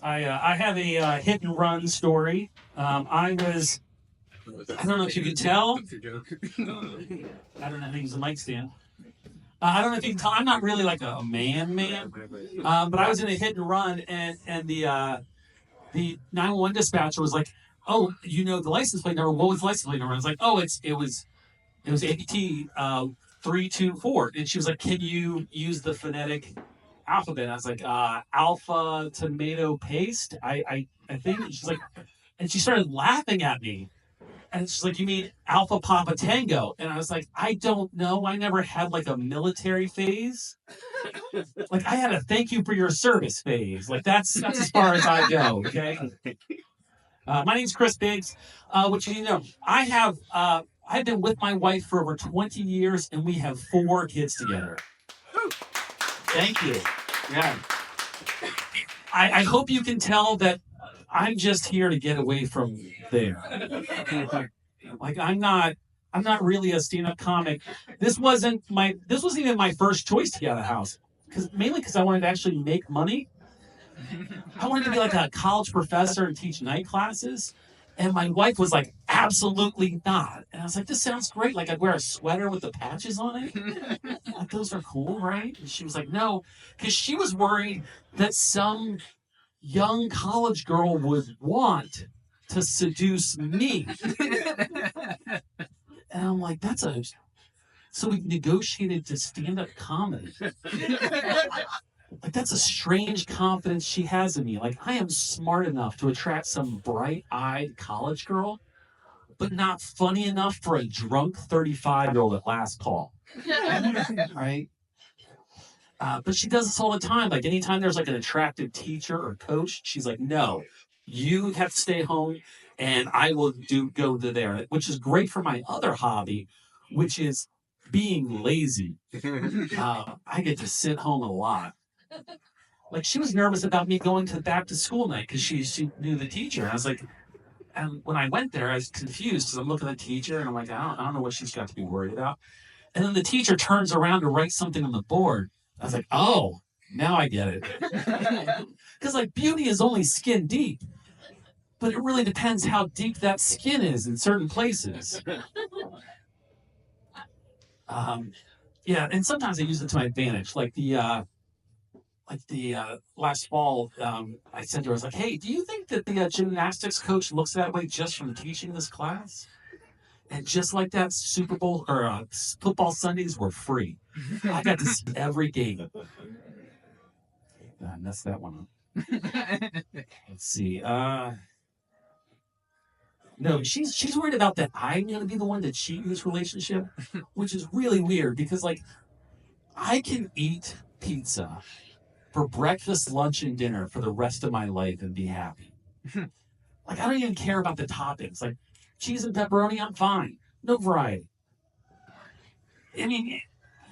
I have a hit and run story. I don't know if you can tell. I don't know. I think it's a mic stand. I don't know if you can tell. I'm not really like a man, but I was in a hit and run, and the 911 dispatcher was like, "Oh, you know the license plate number? What was the license plate number?" I was like, "Oh, it was APT 324," and she was like, "Can you use the phonetic alphabet?" I was like, "Alpha tomato paste." I think she's like, and she started laughing at me. And she's like, "You mean Alpha Papa Tango?" And I was like, "I don't know. I never had like a military phase. Like I had a thank you for your service phase. Like that's as far as I go." Okay. My name's Chris Biggs. What you need to know, I've been with my wife for over 20 years, and we have 4 kids together. Thank you. Yeah. I hope you can tell that I'm just here to get away from there. Like I'm not really a stand-up comic. This wasn't even my first choice to get out of the house. Mainly because I wanted to actually make money. I wanted to be like a college professor and teach night classes. And my wife was like, "Absolutely not." And I was like, "This sounds great. Like I'd wear a sweater with the patches on it. Like those are cool, right?" And she was like, "No," because she was worried that some young college girl would want to seduce me. And I'm like, so we negotiated to stand up comedy. Like, that's a strange confidence she has in me. Like, I am smart enough to attract some bright eyed college girl, but not funny enough for a drunk 35-year-old at last call. Right? But she does this all the time. Like, anytime there's like an attractive teacher or coach, she's like, "No, you have to stay home and I will go to there," which is great for my other hobby, which is being lazy. I get to sit home a lot. Like she was nervous about me going to back to school night because she knew the teacher. And I was like, and when I went there, I was confused because I'm looking at the teacher and I'm like, I don't know what she's got to be worried about. And then the teacher turns around to write something on the board. I was like, "Oh, now I get it." Because like beauty is only skin deep, but it really depends how deep that skin is in certain places. Yeah, and sometimes I use it to my advantage. Like the last fall, I said to her, I was like, "Hey, do you think that the gymnastics coach looks that way just from teaching this class?" And just like that, Super Bowl or football Sundays were free. I got to see every game. I messed that one up. Let's see. No, she's worried about that I'm gonna be the one to cheat in this relationship, which is really weird because like I can eat pizza for breakfast, lunch, and dinner for the rest of my life and be happy. Like I don't even care about the toppings. Like cheese and pepperoni, I'm fine. No variety. I mean,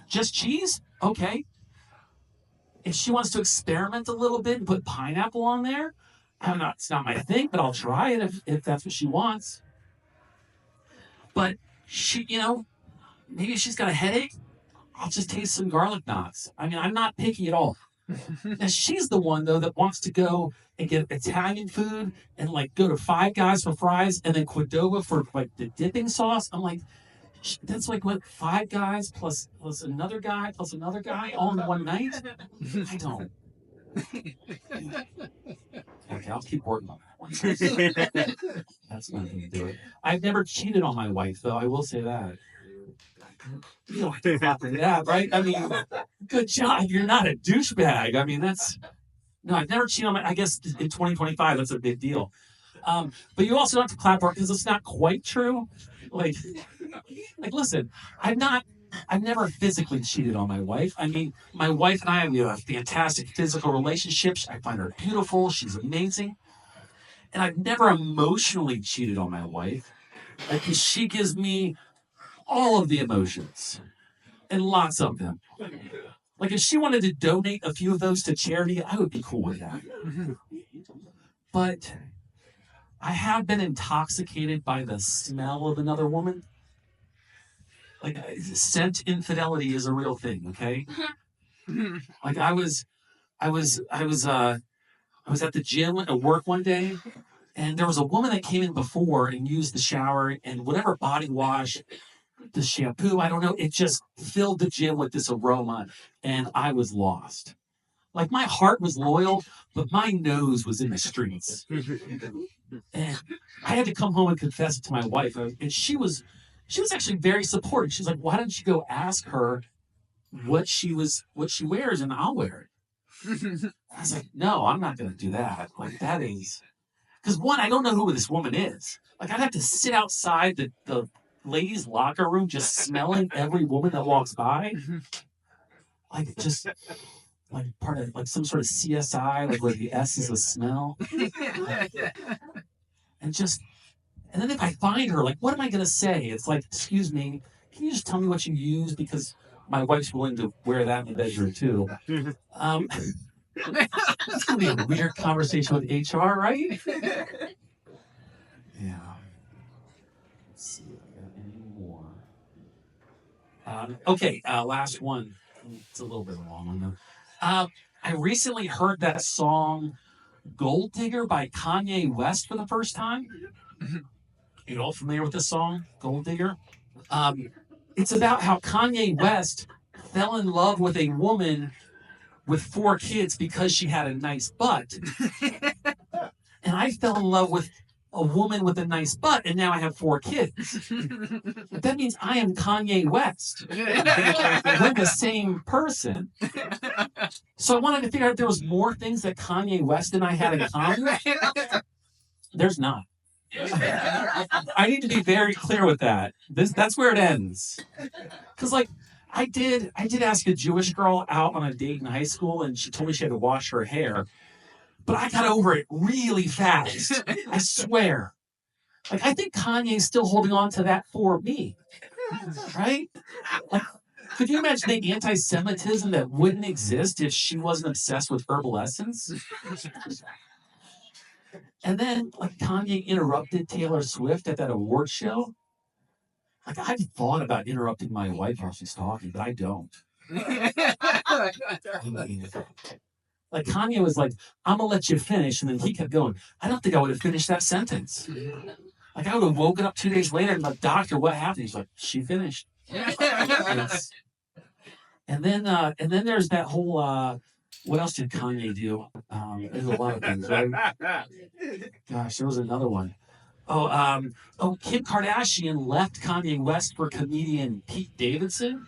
just cheese? Okay. If she wants to experiment a little bit and put pineapple on there, it's not my thing, but I'll try it if that's what she wants. But maybe she's got a headache. I'll just taste some garlic knots. I mean, I'm not picky at all. And she's the one though that wants to go and get Italian food and like go to Five Guys for fries and then Qdoba for like the dipping sauce. I'm like, that's like what 5 guys plus another guy all in one night. I don't. Okay, I'll keep working on that one. That's not going to do it. I've never cheated on my wife, though. I will say that. You don't have to clap for that, right? I mean, good job. You're not a douchebag. I mean, no, I've never cheated on my. I guess in 2025, that's a big deal. But you also don't have to clap for it because it's not quite true. Like, listen, I've never physically cheated on my wife. I mean, my wife and I have a fantastic physical relationship. I find her beautiful. She's amazing. And I've never emotionally cheated on my wife. Like, she gives me all of the emotions and lots of them. Like, if she wanted to donate a few of those to charity, I would be cool with that. But I have been intoxicated by the smell of another woman. Like, scent infidelity is a real thing, okay? Like, I was I was at the gym at work one day, and there was a woman that came in before and used the shower, and whatever body wash, the shampoo, I don't know, it just filled the gym with this aroma, and I was lost. Like, my heart was loyal, but my nose was in the streets. And I had to come home and confess it to my wife, and she was actually very supportive. She's like, "Why don't you go ask her what she wears, and I'll wear it." I was like, "No, I'm not going to do that. Like, that is because one, I don't know who this woman is. Like, I'd have to sit outside the ladies' locker room just smelling every woman that walks by, like just." Like part of like some sort of CSI, like where the S is a smell, and then if I find her, like, what am I gonna say? It's like, "Excuse me, can you just tell me what you use?" Because my wife's willing to wear that in the bedroom too. It's gonna be a weird conversation with HR, right? Yeah. Let's see if I got any more. Okay, last one. It's a little bit of a long one though. I recently heard that song "Gold Digger" by Kanye West for the first time. You all familiar with this song, "Gold Digger"? It's about how Kanye West fell in love with a woman with 4 kids because she had a nice butt. And I fell in love with a woman with a nice butt, and now I have 4 kids. But that means I am Kanye West. We're the same person. So I wanted to figure out if there was more things that Kanye West and I had in common. There's not. I need to be very clear with that. That's where it ends. Because like I did ask a Jewish girl out on a date in high school, and she told me she had to wash her hair. But I got over it really fast. I swear. Like, I think Kanye's still holding on to that for me. Right? Like, could you imagine the anti-Semitism that wouldn't exist if she wasn't obsessed with herbal essence? And then, like, Kanye interrupted Taylor Swift at that award show. Like, I've thought about interrupting my wife while she's talking, but I don't. Like, Kanye was like, "I'm gonna let you finish," and then he kept going. I don't think I would have finished that sentence. Like, I would have woken up 2 days later and like, "Doctor, what happened?" He's like, "She finished." And then there's that whole what else did Kanye do? There's a lot of things, right? Gosh, there was another one. Kim Kardashian left Kanye West for comedian Pete Davidson.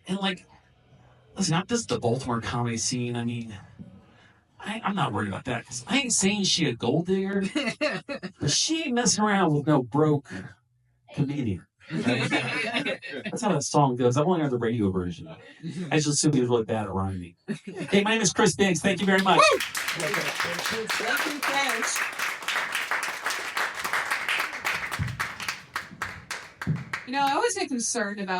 And like, listen, this is the Baltimore comedy scene. I mean, I'm not worried about that because I ain't saying she a gold digger, but she ain't messing around with no broke comedian. Right? That's how that song goes. I've only heard the radio version. I just assumed he was really bad at rhyming. Hey, my name is Chris Biggs. Thank you very much. Thanks. You know, I always get concerned about